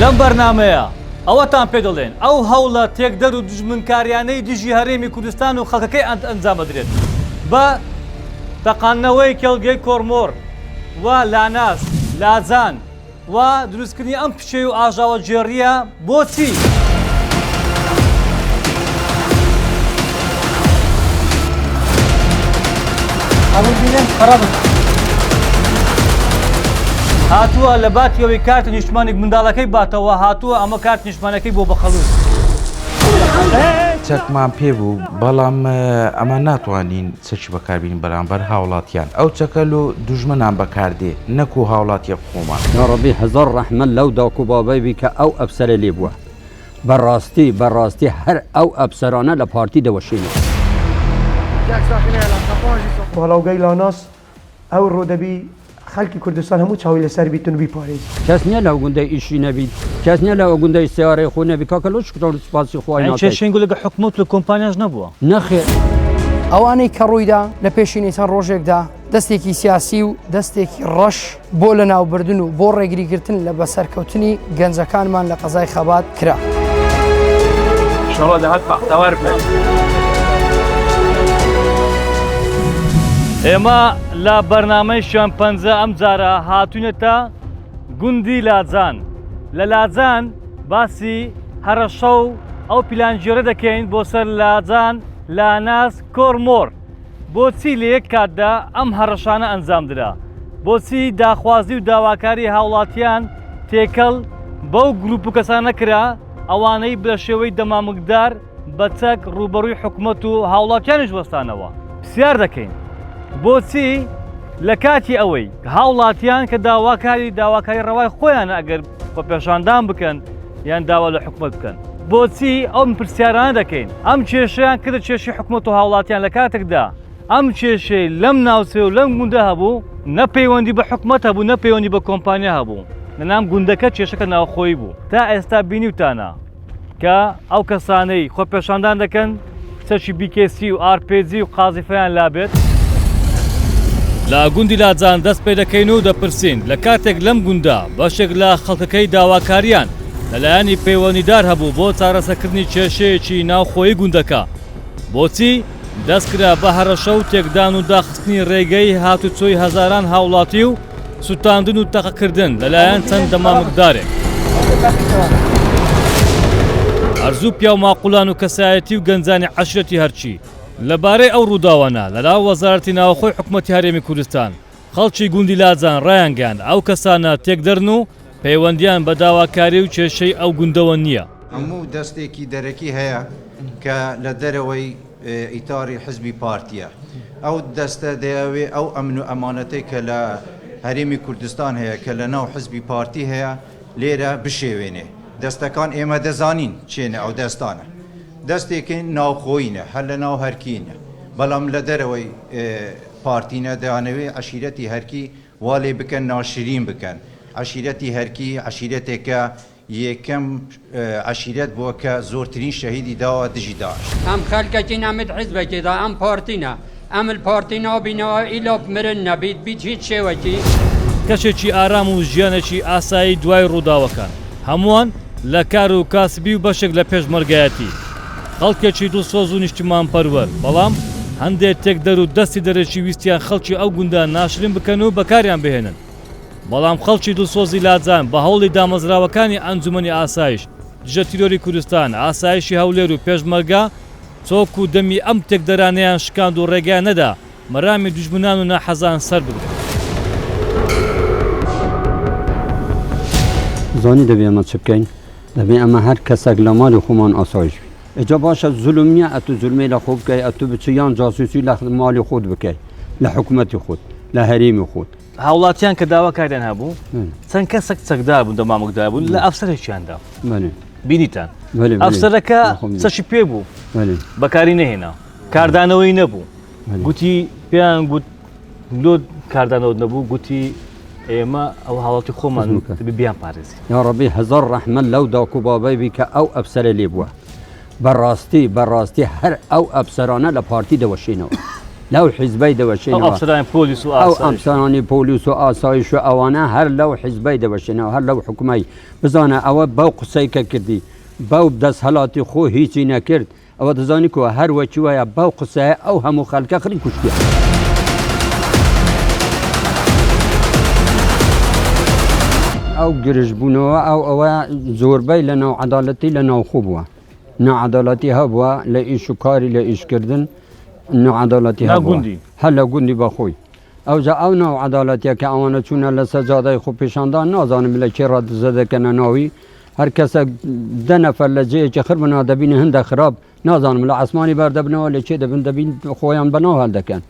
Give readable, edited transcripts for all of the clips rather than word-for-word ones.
لەم بەرنامەیە ئەوەتان پێ دەڵێن ئەو هەوڵە تێکدەر و دژمنکاریانەی دژی هەرێمی کوردستان و خەڵکەکەی ئەنجامەدرێت بە تەقانەوەی کێڵگەی کۆرمۆر و لاناس لازان و دروستکردنی ئەم پشەی و ئاژاوە جێڕیە بۆچی؟ هاتووە لە باتیەوەی کارتە نیشتمانێک منداڵەکەی باتەوە هاتووە ئەمە کارت نیشتمانەکەی بۆ بەخەڵوت چەکمان پێ بوو بەڵام ئەمە ناتوانین چەکی بەکاربین بەرامبەر هاوڵاتیان ئەو چەکەل و دوژمنان بەکاردێ نەکو هاوڵاتیە خۆمان یاڕەبی هەزار ڕەحمەت لەو داک و بابەی بی کە ئەو ئەفسەرە لێ بووە بەڕاستی هەر ئەو ئەفسەرانە لە پارتی دەوەشینە باڵاوگەی لاناس ئەو ڕۆدەبی خەڵکی کوردستان هەموو چاوی لەسەر بیتون بیپارێز کەس نییە لەو گوندەی ئیشی نەبیت کەس نییە لەو گوندەی سیارەی خۆ نەبی کاکەلۆ شکران سپاسی خۆی چێشنگ لەگە حکومەت لە کۆمپانیاش نەبووە نەخێر ئەوانەی کە ڕوویدا لە پێشینی چەند ڕۆژێکدا دەستێکی سیاسی و دەستێکی ڕەش بۆ لە ناوبردن و بۆ ڕێگریگرتن لە بەسەرکەوتنی گەنجەکانمان لە قەزای خەبات کرا ئێمە لە بەرنامەی شوێن پەنجە ئەم جارە هاتوونێتە گوندی لاجان لە لاجان باسی هەرەشە و ئەو پیلانجیێرە دەکەین بۆ سەر لاجان لاناس کۆرمۆر بۆچی لە یەک کاتدا ئەم هەڕەشانە ئەنجامدرا بۆچی داخوازی و داواکاری هاوڵاتیان تێکەڵ بەو گروپ و کەسان نەکرا ئەوانەی بە شێوەی دەمامکدار بە چەک ڕوبەڕووی حکوومەت و هاوڵاتیانیش وەستانەوە پرسیار دەکەین بۆچی لە کاتی ئەوەی هاوڵاتیان کە داواکاری ڕەوای خۆیان ئەگەر بە پێشاندان بکەن یان داوا لە حکوومەت بکەن بۆچی ئەم پرسیارانە دەکەین ئەم کێشەیان کردە کێشی حکوومەت و هاوڵاتیان لە کاتێکدا ئەم کێشەی لەم ناوچێ و لەم گوندە هەبوو نەپەیوەندی بە حکوومەت هەبوو نەپەیوەندی بە کۆمپانیا هەبوو لەنام گوندەکە کێشەکە ناوخۆی بوو تا ئێستا بینیوتانە کە ئەو کەسانەی خۆ پێشاندان دەکەن چەکی بیکێسی و ئارپێجی و قازیفەیان لابێت لە گوندی لاجان دەست پێ دەکەین و دەپرسین لە کاتێک لەم گوندا بەشێک لە خەڵکەکەی داواکاریان لەلایەنی پەیوەندیدار هەبوو بۆ چارەسەرکردنی کێشەیەکی ناوخۆیی گوندەکە بۆچی دەستکرا بە هەرەشە و تێکدان و داخستنی ڕێگەی هاتوچۆی هەزاران هاوڵاتی و سوتاندن و تەقەکردن لەلایەن چەند دەمامکدارێک هەرزوو پیا و ماقولان و کەسایەتی و گەنجانی عەشرەتی هەرچی لەبارەی ئەو ڕووداوانە لەناو وەزارەتی ناوخۆی حکوومەتی هەرێمی کوردستان خەڵکی گوندی لاجان ڕایانگەیان ئەو کەسانە تێکدەرن و پەیوەندیان بە داواکاری و کێشەی ئەو گوندەوە نییە هەموو دەستێکی دەرەکی هەیە کە لە دەرەوەی ئیتاری حزبی پارتیە ئەو دەستە دەیەوێ ئەو ئەمن و ئەمانەتەی کە لە هەرێمی کوردستان هەیە کە لە ناو حزبی پارتی هەیە لێرە بشێوێنێ دەستەکان ئێمە دەزانین چێنە ئەو دەستانە دەستێکین ناوخۆینە هەر لە ناو هەرکینە بەڵام لە دەرەوەی پارتینە دەیانەوێ عەشیرەتی هەرکی والێ بکەن ناشرین بکەن عەشیرەتی هەرکی عەشیرەتێکە یەکەم عەشیرەت بووە کە زۆرترین شەهیدی داوە دژی داعش ئەم خەڵکەکی نەمت حیزبێکیدا ئەم پارتینە ئەم پارتینەوە بینەوە ئیلۆپ مرن نەبیت بیت هیچ شێوەکی کەشێکی ئارام و ژیانێکی ئاسایی دوای ڕووداوەکان هەمووان لە کار و کاسبی و بەشێک لە پێشمەرگایەتی خەڵکێکی دڵسۆز و نیشتمان پەروەر بەڵام هەندێک تێکدەر و دەستی دەرەکی ویستیان خەڵکی ئەو گوندە ناشرین بکەن و بەکاریان بهێنن بەڵام خەڵکی دڵسۆزی لاجان بە هەوڵی دامەزراوەکانی ئەنجومەنی ئاسایش دژە تیرۆری کوردستان ئاسایشی هەولێر و پێشمەرگا چۆک و دەمی ئەم تێکدەرانەیان شکاند و ڕێگای نەدا مەرامی دوژمنان و ناحەزان سەر بگرن زانی دەبێ ئەمە چ بکەین دەبێ ئەمە هەر کەسێک لە مالی خۆمان ئاسایش بی ئەجا باشە زولم نییە ئەتو زولمەی لە خۆ بکەی ئەتو بچیان جاسوسی لە مالی خۆت بکەی لە حکوومەتی خۆت لە هەرێمی خۆت هاوڵاتیان کە داواکاریان هەبوو چەند کەسێک چەکدار بوون دەمامکدار بوون لە ئەفسەرێکیاندا بینیتان ئەفسەرەکە چەشی پێ بوو بەکاری نەهێنا کاردانەوەی نەبوو گوتی پێیان گوت لۆ کاردانەوە نەبوو گوتی ئێمە ئەو هاوڵاتی خۆمان بیان پارێزی یا ڕەبی هەزار ڕەحمەت لەو داک و بابەی بی کە ئەو ئەفسەرە لێ بووە بەڕاستی هەر ئەو ئەفسەرانە لە پارتی دەوەشێنەوە لەو حیزبەی دەوەشێنەوە ئەو ئەفسەرانی پۆلیس و ئاسایش و ئەوانە هەر لەو حیزبەی دەوەشێنەوە هەر لەو حکومەی بزانە ئەوە بەو قسەی کە کردی بەو دەستهەڵاتی خۆ هیچی نەکرد ئەوە دەزانی کەوە هەر وەچی وایە بەو قسەیە ئەو هەموو خەڵکە خڕی کوشتیە ئەو گرژبوونەوە ئەوە زۆربەی لە ناو عەداڵەتی لە ناوخۆ بووە نەعەداڵەتی هەبووە لە ئیش و کاری لە ئیشکردن نەعەداڵەتی هەبووە هەر لە گوندی بەخۆی ئەوجا ئەو ناو عەداڵەتیە کە ئەوانە چوونە لە سەجادای خۆ پیشاندان نازانم لە کێ ڕادزە دەکەنە ناوی هەر کەسە دە نەفەر لە جێیەکی خڕ بنا دەبینە هەندە خراپ نازانم لە ئاسمانی بەردەبنەوە لە چێ دەبن دەبین خۆیان بەناو هەڵ دەکەن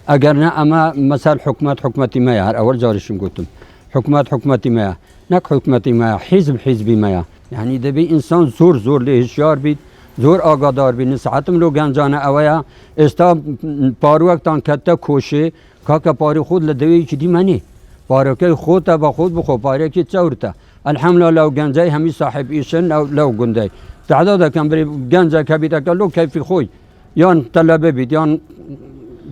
ئەگەر نە ئەمە مەسەل حکومەتی مەیە هەر ئەوەل جاریشم گوتم حکومەتی مەیە نەک حکومەتی مەیە حیزبی مەیە یعنی دەبی ئینسان زۆر لێ هشیار بیت زۆر ئاگادار بی نسعەتم لۆ گەنجانە ئەوەیە ئێستا پاروەکتان کەتە کۆشێ کاکە پاری خۆت لە دەوەیەکی دیمەنێ پارەکەی خۆتە بە خۆت بخۆ پارێکی چەورتە ئەلحەمدوللا لەو گەنجای هەمی صاحب ئیشن لەو گوندەی تعدا دەکەم بری گەنجە کە بیتەکە لۆ کەیفی خۆی یان تەلەبە بیت یان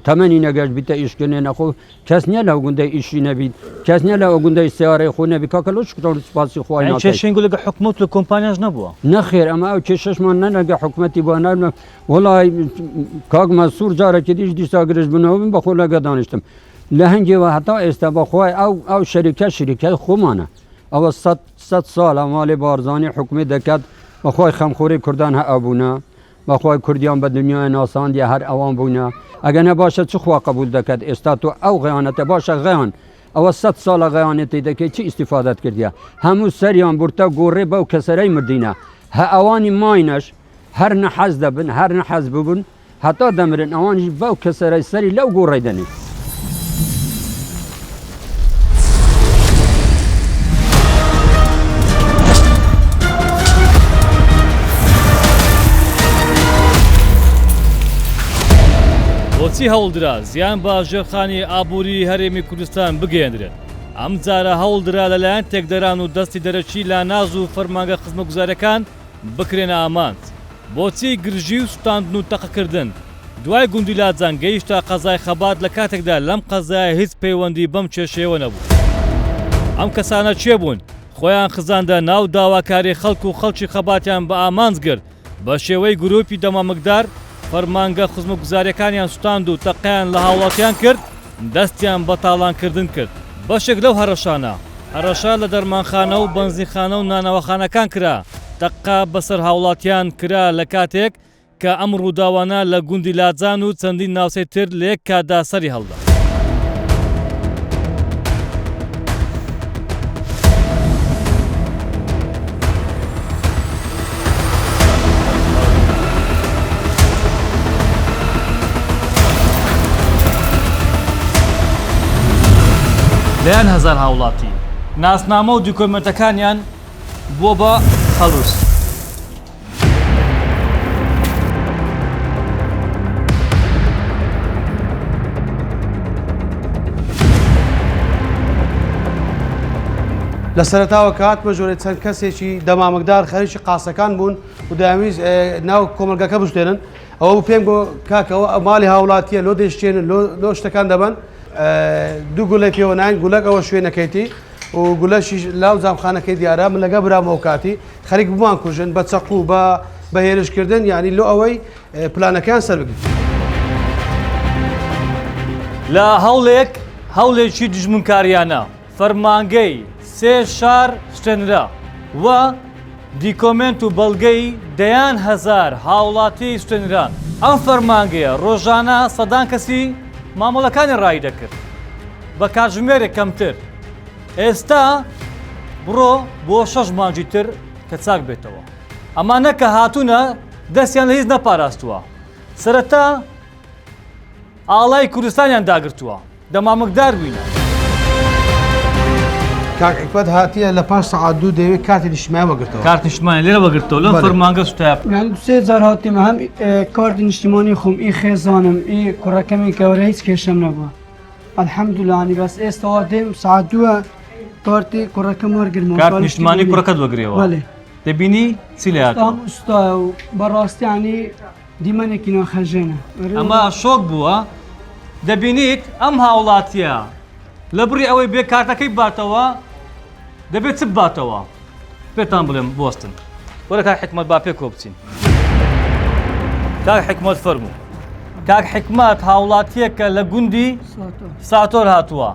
تەمەنی نەگەشت بیتە ئیشکردنێ نەخۆ کەس نییە لەو گوندەی ئیشی نەبیت کەس نییە لەو گوندەی سیارەی خۆ نەبی کاکە لۆ شکر سپاسی خۆی چێشنگ لەگە حکومەت لە کۆمپانیاش نەبووە نەخێر ئەمە ئەو کێشەشمان نەنەگە حکومەتی بۆ نارمە وڵای کاک مەسوور جارێکی دیسا گرژ بنەوە بن بەخۆ لەگە دانیشتم لە هەنگێوە هەتا ئێستا بەخۆی ئەو شەریکەی خۆمانە ئەوە 100 ساڵە ماڵی بارزانانی حکومی دەکات بەخۆی خەمخۆری کوردان هەبوونا بەخۆی کوردیان بە دنیای ناساندی هەر ئەوان بوونا ئەگە نەباشە چخوا قبول دەکات ئێستا تۆ ئەو غەیانەتە باشە غەیان ئەوە 100 ساڵە غەیانەتی دەکەی چی ئیسیفادەت کردیە هەموو سەریان بورتە گۆڕێ بەو کەسەرەی مردینە هە ئەوانی ماینەش هەر نەحەز دەبن هەر نەحەز ببوون هەتا دەمرن ئەوانیش بەو کەسەرەی سەری لەو گۆڕەی دەنێت بۆچی هەوڵدرا زیان بە ژێرخانی ئابووری هەرێمی کوردستان بگەێنرێت ئەم جارە هەوڵدرا لەلایەن تێکدەران و دەستی دەرەچی لا ناز و فەرمانگە خزمەتگوزارەکان بکرێنە ئامانج بۆچی گرژی و سوتاندن و تەقەکردن دوای گوندی لاجان گەیشتە قەزای خەبات لە کاتێکدا لەم قەزایە هیچ پەیوەندی بەم کێشەیەوە نەبوو ئەم کەسانە چێ بوون خۆیان خزاندە ناو داواکاری خەڵک و خەڵکی خەباتیان بە ئامانج گرت بە شێوەی گروپی دەمامکدار فەرمانگە خزمەتگوزاریەکانیان سوتاند و تەقەیان لە هاوڵاتیان کرد دەستیان بە تاڵانکردن کرد بەشێک لەو هەرەشانە هەرەشا لە دەرمانخانە و بەنزینخانە و نانەوەخانەکان کرا تەقا بەسەر هاوڵاتیان کرا لە کاتێک کە ئەم ڕووداوانە لە گوندی لاجان و چەندین ناوچەی تر لە یەک کاتدا سەری هەڵدا لەیان هەزار هاوڵاتی ناسنامە و دیکۆمنتەکانیان بۆ بە هەڵووس لە سەرەتاوە کات بە ژۆرە چەند کەسێکی دەمامکدار خەریکی قاسەکان بوون و داویست ناو کۆمەلگەکە بشتێنن ئەوە پێم بۆ کاکەوە ماڵی هاوڵاتیە لۆ دەشتێنن لۆ شتەکان دەبن دوو گولەی پێوە ناین گولەک ئەوە شوێنەکەیتی و گولەشی لاو زامخانەکەی دیارە من لەگە برامەوە کاتی خەریک بمان کوژن بە چەق و بە هێرشکردن یعنی لۆ ئەوەی پلانەکەیان سەر بگرن لە هەوڵێکی دژمنکاریانە فەرمانگەی 3 شار شتێنرا و دیکۆمنت و بەڵگەی دەیان هەزار هاوڵاتی شتێنران ئەم فەرمانگەیە ڕۆژانە سەدان کەسی مامۆڵەکانی ڕای دەکرد بە کاتژمێرێک کەمتر ئێستا بڕۆ بۆ 6 مانجی تر کە چاک بێتەوە ئەمانە کە هاتوونە دەستیان لە هیچ نەپاراستووە سەرەتا ئاڵای کوردستانیان داگرتووە دەمامکدار بووینە کاک حکمت هاتیە لە پاش سەعات دوو دەوێت کاتی نیشتیمانی وەگرتەوە کارتی نیشتیمانی لێرە وەگرتەوە لەم بەڵێ. فەرمانگە سوتایە يعني سێ جار هاتیم هەم کارتی نیشتیمانی خۆم ئی خێزانم ئی کوڕەکەمی گەورە هیچ کێشەم نەبووە الحەمدولیلا ینی بەس ئێستاوا دێم ساعت دووە کارتی کوڕەکەم وەرگرمەوە کارت نیشتیمانی کوڕەکەت وەگرێەوە بەڵێ دەبینی چی لە هاتووە ئەم ئوستایە و بەڕاستی ینی دیمەنێکی ناخەژێنە ئەمە شۆک بووە دەبینیت ئەم هاوڵاتیە لە بڕی ئەوەی بێ کارتەکەی باتەوە دەبێت چ باتەوە پێتان بڵێم بۆستن وەرە کاک حکمەت با پێ کۆ بچین کاک حکمەت فەرموو کاک حکمەت هاوڵاتیەکە لە گوندی ساتۆر هاتووە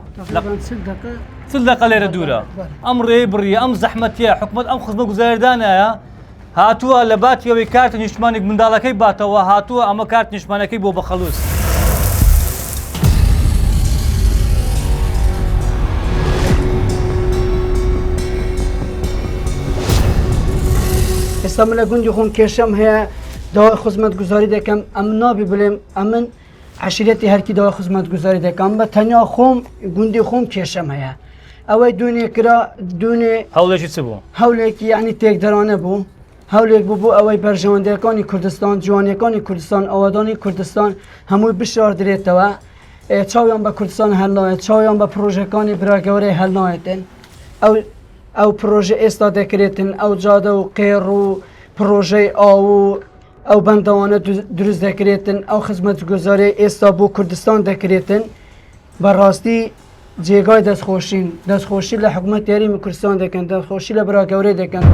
چل دەقە لێرە دوورە ئەم ڕێ بڕیە ئەم زەحمەتیە حکومەت ئەم خزمە گوزاردانایە هاتووە لە باتیەوەی کارتە نیشتمانی منداڵەکەی باتەوە هاتووە ئەمە کارت نیشتمانەکەی بۆ بەخەلووس ئێستا من لە گوندی خۆم کێشەم هەیە داوای خزمەت گوزاری دەکەم ئەم نابی بڵێم ئەمن عشیرەتی هەرکی داوای خزمەت گوزاری دەکەم بە تەنیا خۆم گوندی خۆم کێشەم هەیە ئەوەی دوونێ کرا دوونێ هەوڵێکی چ بوو هەولێکی یعنی تێکدەرانە بوو هەولێک بوو ئەوەی بەرژەوەندەکانی کوردستان جوانەکانی کوردستان ئەوادانی کوردستان هەمووی بشاردرێتەوە چاویان بە کوردستان هەڵناوێت چاویان بە پرۆژەکانی براگەورەی هەڵناوێتن ئەو پرۆژه ئێستا دەکرێتن ئەو جادە و قێڕ و پرۆژەی ئاو و ئەو بەندەوانە دروست دەکرێتن ئەو خزمەت گوزاری ئێستا بۆ کوردستان دەکرێتن بەڕاستی جێگای دەستخۆشی لە حکوومەت یاریمی کوردستان دەکەن دەستخۆشی لە براگەورەی دەکەن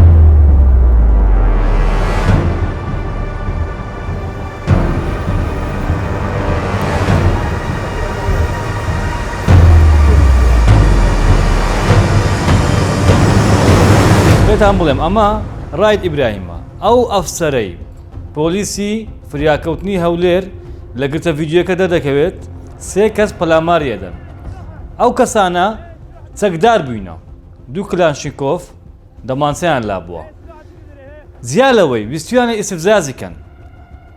پێتان بڵێم ئەمە ڕاید ئیبراهیمە ئەو ئەفسەرەی پۆلیسی فریاکەوتنی هەولێر لە گرتە ڤیدیۆکە دەدەکەوێت سێ کەس پەلاماریەدەن ئەو کەسانە چەکدار بووینە دوو کلانشیکۆف دەمانچەیان لابووە زیالەوەی ویستیانە ئیسفزازیکەن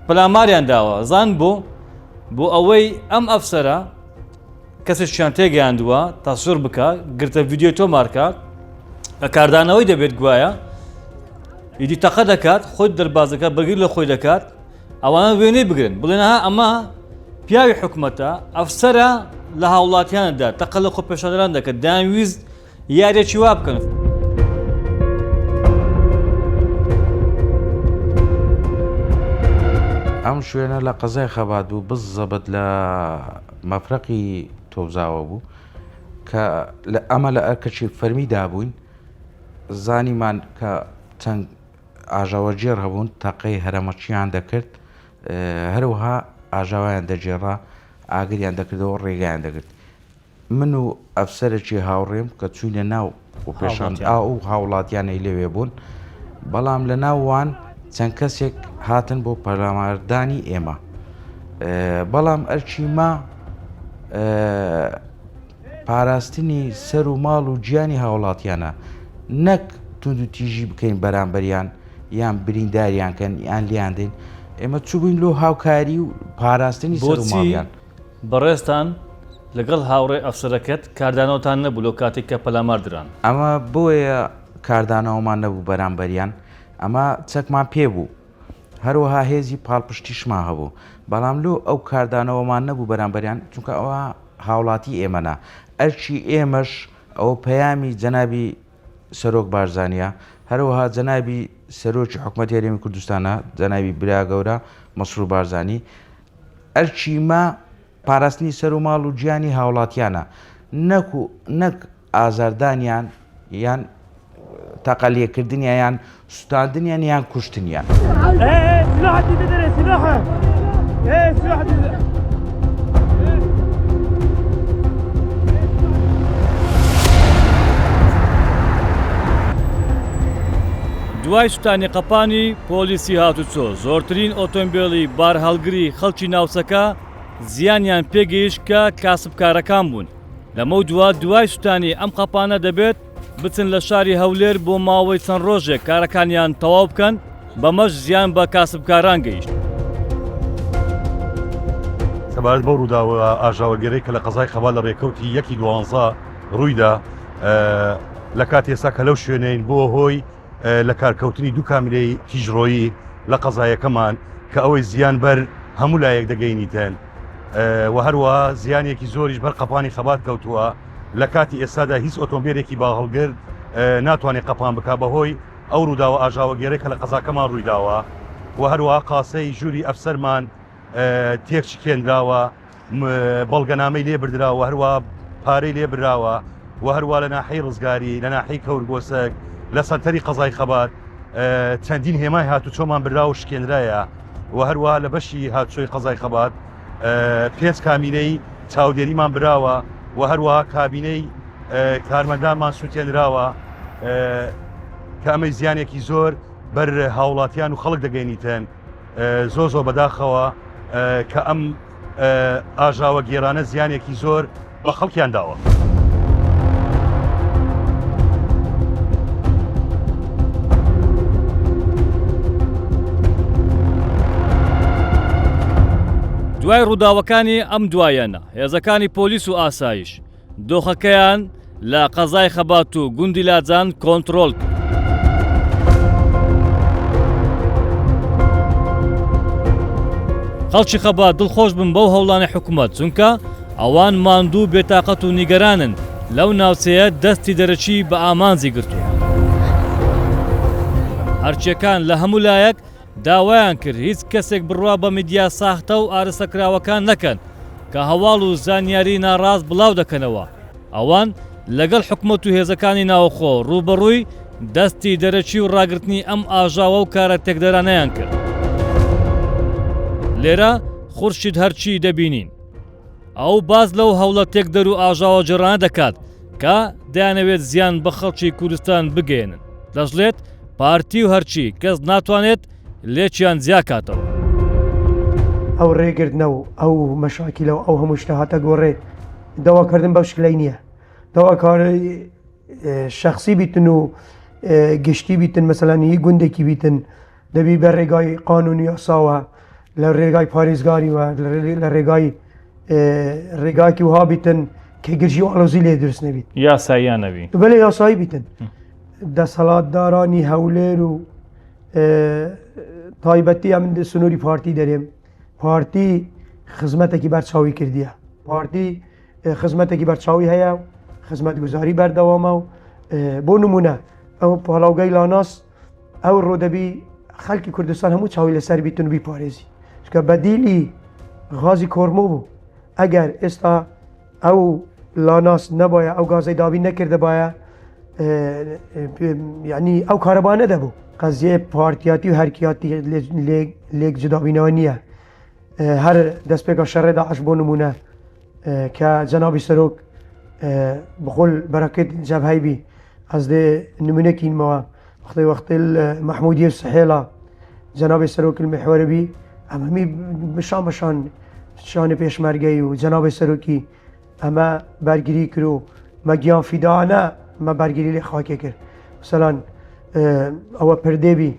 پەلاماریان داوە زان بۆ ئەوەی ئەم ئەفسەرە کەسێکیان تێگەیاندووە تاسوور بکە گرتە ڤیدیۆ تۆمارکە کە کاردانەوەی دەبێت گوایە ئیدی تەقە دەکات خۆی دەربازەکە بەرگیر لە خۆی دەکات ئەوانە وێنەی بگرن بڵێنەها ئەمە پیاوی حکومەتە ئەفسەرە لە هاوڵاتیاندا تەقە لە خۆ پێشانەران دەکات دایانویست یاریێکی وا بکەن ئەم شوێنە لە قەزای خەبات بوو بزەبت لە مەفرەقی تۆزاوە بوو کە ئەمە لە ئەرکەچی فەرمیدا بووین زانیمان کە چەند ئاژاوەجێر هەبوون تەقەی هەرەمەچیان دەکرد هەروەها ئاژاوایان دەجێڕا ئاگریان دەکردەوە ڕێگایان دەکرد من و ئەفسەرێکی هاوڕێم کە چوینە ناو و پێشان و هاوڵاتیانەی لەوێ بوون بەڵام لە ناووان چەند کەسێک هاتن بۆ پەرلەماردانی ئێمە بەڵام ئەرچیما پاراستنی سەر و ماڵ و گیانی هاوڵاتیانە نەک تونند و تیژی بکەین بەرامبەریان یان برینداریانکەن یان لیاندین ئێمە چوو بووین لۆ هاوکاری و پاراستنی سەر و ماڵیان بەڕێستان لەگەڵ هاوڕێ ئەفسەرەکەت کاردانەوەتان نەبوو لەو کاتێک کە پەلاماردران ئەمە بۆیە کاردانەوەمان نەبوو بەرامبەریان ئەمە چەکمان پێبوو هەروەها هێزی پاڵپشتیشما هەبوو بەڵام لۆ ئەو کاردانەوەمان نەبوو بەرامبەریان چونکە ئەوە هاوڵاتی ئێمەنا ئەرچی ئێمەش ئەو پەیامی جەنابی سەرۆک بارزانیە هەروەها جەنابی سەرۆکی حکوومەتی هەرێمی کوردستانە جەنابی براگەورە مەسرور بارزانی ئەرچی ما پاراستنی سەر و ماڵ و گیانی هاوڵاتیانە نەک ئازاردانیان یان تەقەلێکردنیان یان سوتاندنیان یان کوشتنیان دوای سوتانی قەپانی پۆلیسی هاتوچۆ زۆرترین ئۆتۆمبیلی بار هەڵگری خەڵکی ناوچەکە زیانیان پێگەیشت کە کاسبکارەکان بوون لەمە دوای سوتانی ئەم قەپانە دەبێت بچن لە شاری هەولێر بۆ ماوەی چەند ڕۆژێک کارەکانیان تەواو بکەن بەمەش زیان بە کاسبکاران گەیشت سەبارەت بەو ڕووداوە ئاژاوەگەرەی کە لە قەزای خەبات لە ڕێکەوتی 1/12 ڕوویدا لە کات ئێستا کە لەو شوێنین بۆ هۆی لە کارکەوتنی دوو کامیلەی تیژڕۆیی لە قەزایەکەمان کە ئەوەی زیان بەر هەموو لایەک دەگەینیتەن و هەروەها زیانێکی زۆریش بەر قەپانی خەبات کەوتووە لە کاتی ئێستادا هیچ ئۆتۆمبیلێکی باهەڵگر ناتوانێت قەپان بک بەهۆی ئەو ڕووداوە ئاژاوەگەرەی کە لە قەزاکەمان ڕوویداوە و هەروەها قاسەی ژووری ئەفسەرمان تێکشکێنراوە بەڵگەنامەی لێ بردراوە هەروە پارەی لێ براوە و هەروە لە ناحەی ڕزگاری لە ناحەی کەورگۆسەک لە سەرتەری قەزای خەبات چەندین هێمای هاتوچۆمان برا و شکێنرایە و هەروە لە بەشی هاتوچۆی قەزای خەبات 5 کامیلەی چاودێریمان براوە و هەروە کابینەی کارمەندانمان سووتێنراوە کە ئەمەی زیانێکی زۆر بەر هاوڵاتیان و خەڵک دەگەینیتەن زۆ بەداخەوە کە ئەم ئاژاوە گێرانە زیانێکی زۆر بە خەڵکیان داوە. دوای ڕووداوەکانی ئەم دوایەنە هێزەکانی پۆلیس و ئاسایش دۆخەکەیان لە قەزای خەبات و گوندی لاجان کۆنتترۆل کرد. خەڵکی خەبات دڵخۆش بن بەو هەوڵانی حکوومەت چونکە ئەوان ماندوو بێتاقەت و نیگەرانن لەو ناوچەیە دەستی دەرەچی بە ئامانجی گرتووە. هەرچیەکان لە هەموو لایەک داوایان کرد هیچ کەسێک بڕوا بە میدیا ساختە و ئارەسەکراوەکان نەکەن کە هەواڵ و زانیاری ناڕاست بڵاو دەکەنەوە. ئەوان لەگەڵ حکوومەت و هێزەکانی ناوخۆ ڕوبەڕووی دەستی دەرەچی و ڕاگررتنی ئەم ئاژاوە و کارە تێکدەرانەیان کرد. لێرە خورشید هەرچی دەبینین ئەو باز لەو هەوڵە تێکدەر و ئاژاوە جێڕانە دەکات کە دەیانەوێت زیان بە خەڵکی کوردستان بگەێنن دەژڵێت پارتی و هەرچی کەس ناتوانێت لێکیان زیاکاتەوە. ئەو ڕێگرتنەوە ئەو مەشاکیلەوە ئەو هەموو شتە هاتە گۆڕێ دەواکردن بەو شکلەی نییە دەواکاری شخصی بیتن و گشتی بیتن مەسەلانی گوندێکی بیتن دەبی بە ڕێگای قانونی یاساوە لە ڕێگای پارێزگاری وە لە ڕێگای ڕێگاکی وها بیتن کە گرژی و ئەلۆزی لێ درست نەبیت یاساییانەوی بەلێ یاسایی بیتن دەسەڵاتدارانی هەولێر و تایبەتی ئەم سنووری پارتی دەرێم پارتی خزمەتێکی بەرچاوی کردیە پارتی خزمەتێکی بەرچاوی هەیە خزمەت گوزاری بەردەوامە و بۆ نمونە ئەو پاڵاوگەی لاناس ئەو ڕۆدەبی خەڵکی کوردستان هەموو چاوی لەسەر بیتن و بیپارێزی چکە بەدیلی غازی کۆرمۆ بوو ئەگەر ئێستا ئەو لاناس نەبایە ئەو گازەی دابی نەکردە باە یعنی ئەو کارەبانە دەبوو قەزیە پارتیاتی و هەرکیاتی لێک جدابینەوە نییە هەر دەستپێکە شەڕێدا عش بۆ نمونە کە جەنابی سەرۆک بخۆل بەرەکەت جەبهەیبی ئەس دێ نمونەکینمەوە وەختی محمودیە سەحێڵە جەنابی سەرۆک المحوەرەبی ئەمەمی بشان شانە پێشمەرگەی و جەنابی سەرۆکی ئەمە بەرگری کرد و مەگیان فیدانە مە بەرگری لێ خاکێ کرد مثلەن ئەوە پردێبی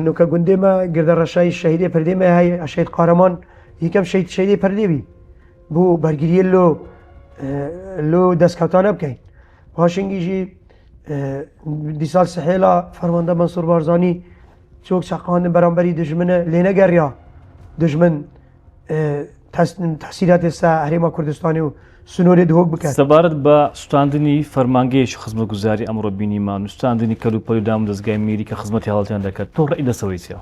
نوکە گوندێمە گردە ڕەشای شەهیدێ پردێمە هەیە ئەشید قارەمان یەکەم شەیدی پردێبی بوو بەرگریە لۆ دەستکەوتانە بکەین پاشنگیژی دیسال سەحێڵە فەرماندە مەنسوور بارزانی چۆک چەقاندن بەرامبەری دژمنە لێ نەگەڕیا دژمن تەحسیلات ئێستا هەرێما کوردستانی و سنوورێ دهۆک بکات سەبارەت بە سوستاندنی فەرمانگەیەکی خزمەت گوزاری ئەمڕۆ بینیمان وستاندنی کەلوپەلی و دام دەستگای میری کە خزمەتی هەڵاتیان دەکات تۆ ڕێی دەسەوەی چیە؟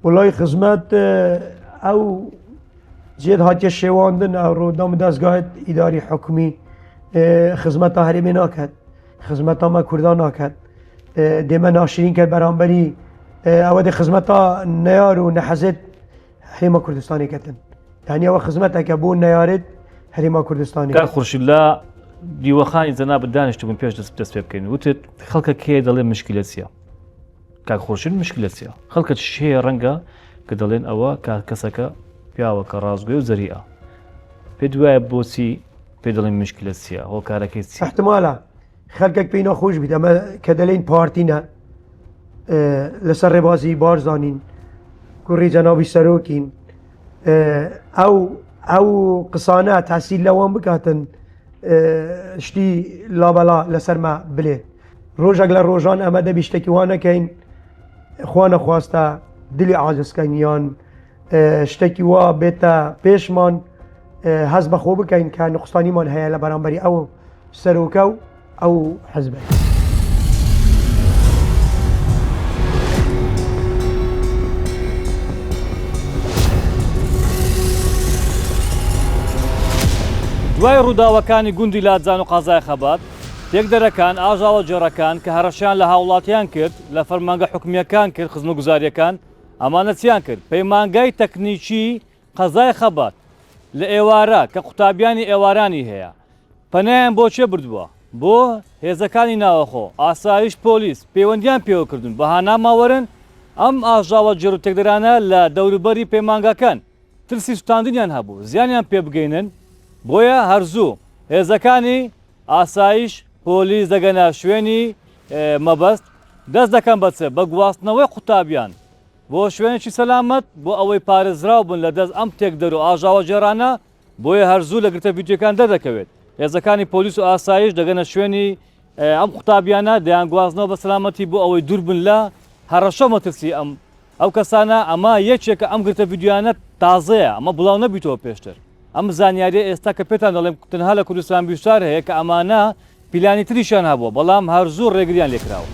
وڵای خزمەت ئەو جێت هاتیە شێواندن ئەو ڕۆدام دەستگایت ئیداری حکومی خزمەتە هەرێمێ ناکات خزمەتەمە کوردان ناکات دێمە ناشرین کرد بەرامبەری ئەوە دێ خزمەتە نەیار و نەحەزێت هەرێما کوردستانی کەتن یعنی ئەوە خزمەتێکە بۆ نەیارێت هەرێما کوردستانی کاک خورشید لە دیوەخانی جەنابەت دانیشتبوون پێش دەست پێ بکەین وتت خەڵکە کێ دەڵێ مشکلە چییە؟ کاک خورشید مشکلە چییە؟ خەڵکە شەیە ڕەنگە کە دەڵێن ئەوە کەسەکە پیاوە کە ڕازگوێ و زەریعە پێ دوایە بۆچی پێ دەڵێن مشکلە چییە؟ هۆکارەکەی چی؟ احتمالە خەڵکێک پێی نەخۆش بیت ئەمە کە دەڵێن پارتینە لەسەر ڕێبازی بارزانین کوڕی جەنابی سەرۆکین ئەو قسانە تاسیل لەوان بکاتن شتی لابەلا لەسەرمە بلێ ڕۆژێک لە ڕۆژان ئەمە دەبی شتێکی وانەکەین خوا نەخواستە دلی عاجزکەین یان شتێکی وا بێتە پێشمان هەست بەخۆ بکەین کە نقصانیمان هەیە لە بەرامبەری ئەو سەرۆکە و ئەو حزبە. دوای ڕووداوەکانی گوندی لاجان و قازای خەبات تێک دەرەکان ئاژاوە جێڕەکان کە هەرەشیان لە هاوڵاتیان کرد لە فەرمانگە حکومیەکان کرد خزمە گوزاریەکان ئەمانە چیان کرد پەیمانگای تەکنیکی قەزای خەبات لە ئێوارە کە قوتابیانی ئێوارانی هەیە پەنایان بۆ چێ بردووە بۆ هێزەکانی ناوەخۆ ئاسایش پۆلیس پەیوەندیان پێوە کردوون بەهانا ماوەرن ئەم ئاژاوە جێڕ و تێکدەرانە لە دەوروبەری پەیمانگەکان ترسی سوتاندنیان هەبوو زیانیان پێ بگەینن بۆیە هەرزوو هێزەکانی ئاسایش پۆلیس دەگەنە شوێنی مەبەست دەست دەکەن بەچێ بە گواستنەوەی قوتابیان بۆ شوێنێکی سەلامەت بۆ ئەوەی پارێزراو بن لە دەست ئەم تێکدەر و ئاژاوە جێرانە بۆیە هەرزوو لە گرتە ڤیدیۆکان دەردەکەوێت هێزەکانی پۆلیس و ئاسایش دەگەنە شوێنی ئەم قوتابیانە دەیان گواستنەوە بە سەلامەتی بۆ ئەوەی دوور بن لە هەڕەشە مەترسی ئەو کەسانە ئەمە یەکێکە ئەم گرتە ڤیدیۆیانە تازەیە ئەمە بڵاو نەبیتەوە پێشتر ئەم زانیاریە ئێستا کە پێتان دەڵێم تەنها لە کوردستان بیشتار هەیە کە ئەمانە پیلانی تریشان هەبووە بەڵام هەرزوو ڕێگریان لێکراوە.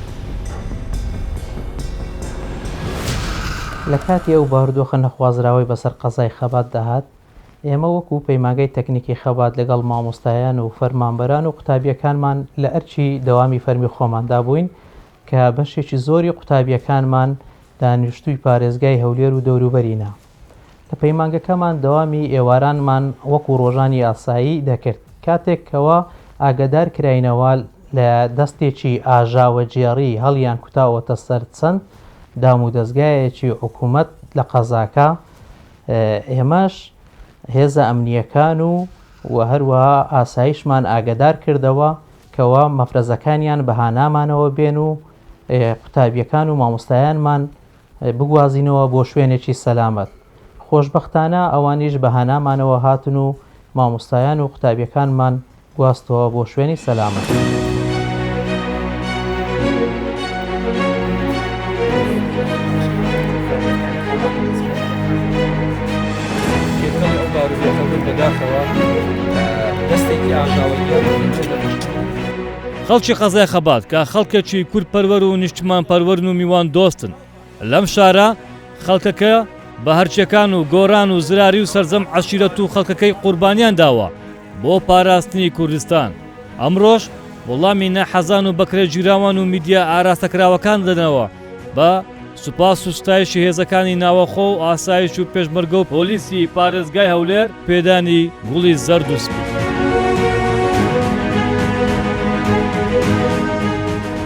لە کاتی ئەو باردۆخە نەخوازراوەی بەسەر قەزای خەبات داهات ئێمە وەکو پەیمانگەی تەکنیکی خەبات لەگەڵ مامۆستایان و فەرمانبەران و قوتابیەکانمان لە ئەرچی دەوامی فەرمی خۆماندا بووین کە بەشێکی زۆری قوتابیەکانمان دانیشتووی پارێزگای هەولێر و دەوروبەرینە. لە پەیمانگەکەمان دەوامی ئێوارانمان وەکو ڕۆژانی ئاسایی دەکرد کاتێکەوە ئاگدار کراینەوە لە دەستێکی ئاژاوە جێڕی هەڵیان کوتاوەتە سەر چەند دام و دەستگایەکی حکوومەت لە قەزاکە ئێمەش هێزە ئەمنیەکان و هەروەها ئاسایشمان ئاگدار کردەوە کەوە مەفرەزەکانیان بەهانامانەوە بێن و قوتابیەکان و مامۆستایانمان بگوازینەوە بۆ شوێنێکی سەلامەت. خۆشببختانە ئەوانیش بەهانامانەوە هاتن و مامۆستایان و قوتابیەکانمان گواستەوە بۆ شوێنی سەلامەت. خەڵکی قەزای خەبات کە خەڵکێکی کورد و نیشتمان پەروەرن و میوان دۆستن لەم شارە خەڵکەکە بە هەرچیەکان و گۆران و زراری و سەرجەم عەشیرەت و خەڵکەکەی قوربانیان داوە بۆ پاراستنی کوردستان. ئەمڕۆژ وەڵامی نەحەزان و بەکرێ گیراوان و میدیا ئاراستەکراوەکان دەنەوە بە سوپاس و ستایشی هێزەکانی ناوەخۆ و ئاسایش و پێشمەرگە و پۆلیسی پارێزگای هەولێر پێدانی گوڵی زەرد و سپی.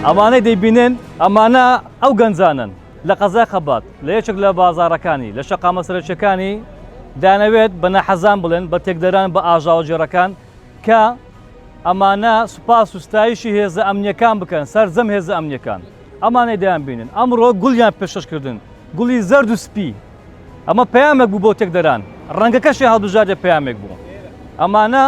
ئەمانەی دەیبینن ئەمانە ئەو گەنجانن لە قەزای خەبات لە یەکێک لە بازاڕەکانی لە شەقامە سەرچەکانی دانەوێت بە نەحەزان بڵێن بە تێکدەران بە ئاژاوە جێڕەکان کە ئەمانە سوپاس و ستایشی هێزە ئەمنیەکان بکەن سەرجەم هێزە ئەمنیەکان ئەمانەی دەیان بینن ئەمڕۆ گوڵیان پێشکەشکردن گوڵی زەرد و سپی ئەمە پەیامێک بوو بۆ تێکدەران ڕەنگەکەشی هەڵبژاردە پەیامێک بوو ئەمانە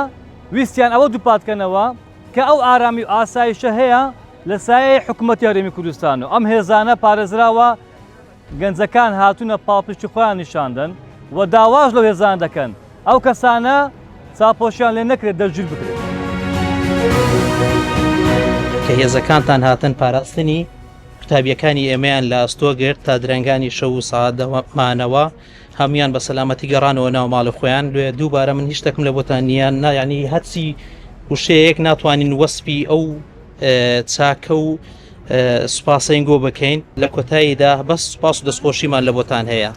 ویستیان ئەوە دووپاتکەنەوە کە ئەو ئارامی و ئاسایشە هەیە لە سایەی حکوومەتی هەرێمی کوردستان و ئەم هێزانە پارێزراوە گەنجەکان هاتوونە پاڵپشتی خۆیان نیشاندن و داواش لەو هێزان دەکەن ئەو کەسانە چاپۆشیان لێ نەکرێت دەرگیر بکرێت. کە هێزەکانتان هاتن پاراستنی قوتابیەکانی ئێمەیان لە ئەستۆ گرت تا درەنگانی شەو و سەعاتمانەوە هەمویان بە سەلامەتی گەڕانەوە ناو ماڵە خۆیان لێ دووبارە من هیچ شتێکم لە بۆتان نییە نایانی هەرچی وشەیەک ناتوانین وەسپی ئەو چاکە و سوپاسەنگۆ بکەین لە کۆتاییدا بەس سوپاس و دەستخۆشیمان لە بۆتان هەیە.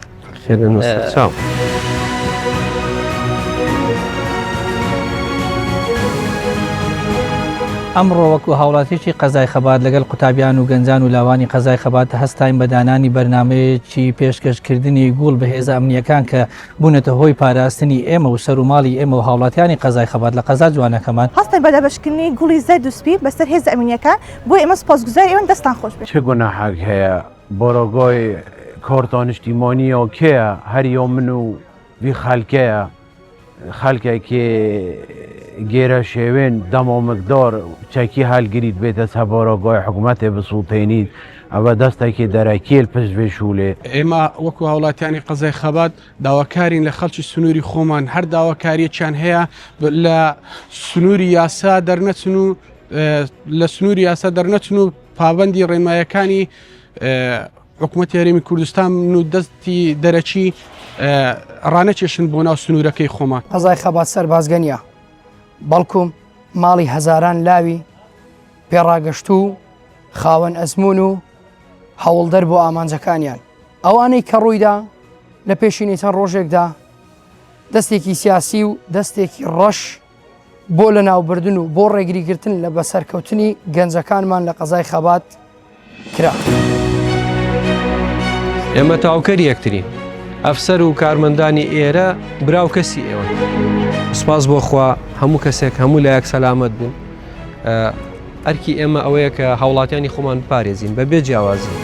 ئەمڕۆ وەکو هاوڵاتیی قەزای خەبات لەگەڵ قوتابیان و گەنجان و لاوانی قەزای خەبات هەستاین بەدانانی بەرنمەیەکی پێشکەشکردنی گوڵ بە هێزە ئەمنیەکان کە بوونەتە هۆی پاراستنی ئێمە و سەر و ماڵی ئێمە و هاوڵاتیانی قەزای خەبات لە قەزا جوانەکەمان هەستن بەدەبەشکردنی گوڵی زەرد و سپی بەسەر هێزە ئەمنیەکان بۆ ئێمە سپاسگوزار ئێوەن دەستان خۆش بێت. چه گوناحێک هەیە بۆرۆگۆی کۆرتۆ نیشتیمانیەوە کێیە هەریۆ من و وی خەڵکەیە خەڵکێکی گێرە شێوێن دەمامقدار چەکی هەلگریت بێتە سەبارەگای حکوومەتێ بسوڵتێنیت ئەوە دەستێکی دەرەکیل پشت بێشولێ ئێمە وەکو هاوڵاتیانی قەزای خەبات داواکارین لە خەڵکی سنووری خۆمان هەر داواکاریەکیان هەیە لە سنووری یاسا دەرنەچن و لە سنووری یاسا دەرنەچن و پابەندی ڕێنمایەکانی حکوومەتی هەرێمی کوردستان و دەستی دەرەچی ڕانەکێشن بۆ ناو سنوورەکەی خۆمان. قەزای خەبات سەربازگە نییە بەڵکوم ماڵی هەزاران لاوی پێڕاگەشت و خاوەن ئەزمون و هەوڵدەر بۆ ئامانجەکانیان ئەوانەی کە ڕوویدا لە پێشینی چەند ڕۆژێکدا دەستێکی سیاسی و دەستێکی ڕەش بۆ لە ناوبردن و بۆ ڕێگریگرتن لە بەسەرکەوتنی گەنجەکانمان لە قەزای خەبات کرا. ئێمە تاوکەری یەکترین ئەفسەر و کارمەندانی ئێرە براو کەسی ئێوە سپاس بۆ خوا هەموو کەسێک هەموو لایەک سەلامەت بوون ئەرکی ئێمە ئەوەیە کە هاوڵاتیانی خۆمان پارێزین بە بێ جیاوازی